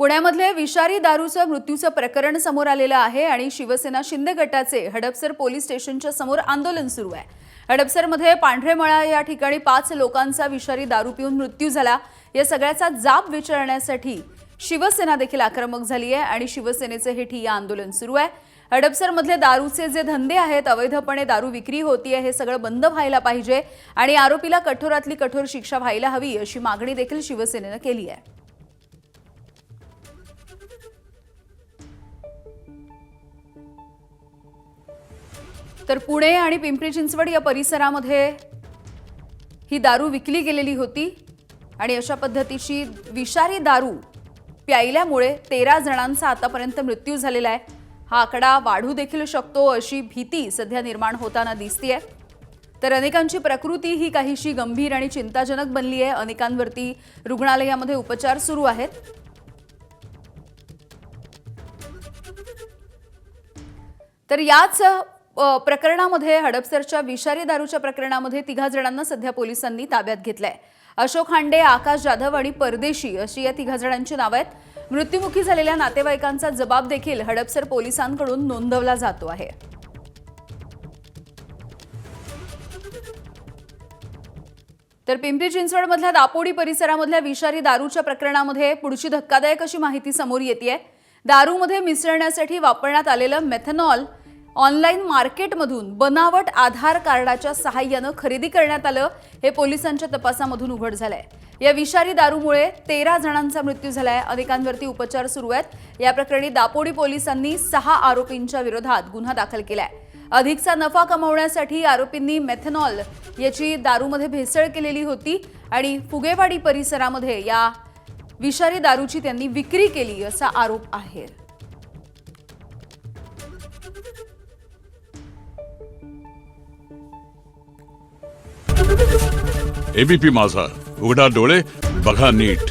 पुण्यामधले विषारी दारूचं मृत्यूचं प्रकरण समोर आलेलं आहे आणि शिवसेना शिंदे गटाचे हडपसर पोलीस स्टेशनच्या समोर आंदोलन सुरू आहे। हडपसरमध्ये पांढरेमळा या ठिकाणी 5 लोकांचा विषारी दारू पिऊन मृत्यू झाला। या सगळ्याचा जाब विचारण्यासाठी शिवसेना देखील आक्रमक झाली आहे आणि शिवसेनेचे हे ठिय्या आंदोलन सुरू आहे। हडपसरमधले दारूचे जे धंदे आहेत, अवैधपणे दारू विक्री होतीये, हे सगळं बंद व्हायला पाहिजे आणि आरोपीला कठोरातली कठोर शिक्षा व्हायला हवी अशी मागणी देखील शिवसेनेने केली आहे। तर पुणे आणि पिंपरी चिंचवड या परिसरामध्ये ही दारू विकली गेलेली होती आणि अशा पद्धतीची विषारी दारू प्यायल्यामुळे 13 जणांचा आतापर्यंत मृत्यू झालेला आहे। हा आकडा वाढू देखील शकतो अशी भीती सध्या निर्माण होताना दिसतेय। तर अनेकांची प्रकृती ही काहीशी गंभीर आणि चिंताजनक बनली आहे। अनेकांवरती रुग्णालयामध्ये उपचार सुरू आहेत। तर याच प्रकरणामध्ये हडपसरच्या विषारी दारूच्या प्रकरणामध्ये 3 जणांना सध्या पोलिसांनी ताब्यात घेतलंय। अशोक हांडे, आकाश जाधव आणि परदेशी अशी या 3 जणांची नावे आहेत। मृत्युमुखी झालेल्या नातेवाईकांचा जबाब देखील हडपसर पोलिसांकडून नोंदवला जातो आहे। तर पिंपरी चिंचवडमधल्या दापोडी परिसरामधल्या विषारी दारूच्या प्रकरणामध्ये पुढची धक्कादायक अशी माहिती समोर येतेय। दारूमध्ये मिसळण्यासाठी वापरण्यात आलेलं मेथनॉल ऑनलाइन मार्केटमधून बनावट आधार कार्डाच्या सहाय्याने खरेदी करण्यात आलं। हे पोलिसांच्या तपासामधून उघड झालंय। या विषारी दारूमुळे 13 जणांचा मृत्यू झालाय। अनेकांवरती उपचार सुरू आहेत। या प्रकरणी दापोडी पोलिसांनी 6 आरोपींच्या विरोधात गुन्हा दाखल केलाय। अधिकचा नफा कमवण्यासाठी आरोपींनी मेथनॉल याची दारूमध्ये भेसळ केलेली होती आणि फुगेवाडी परिसरामध्ये या विषारी दारूची त्यांनी विक्री केली असा आरोप आहे। एबीपी माझा, उघडा डोळे बघा नीट।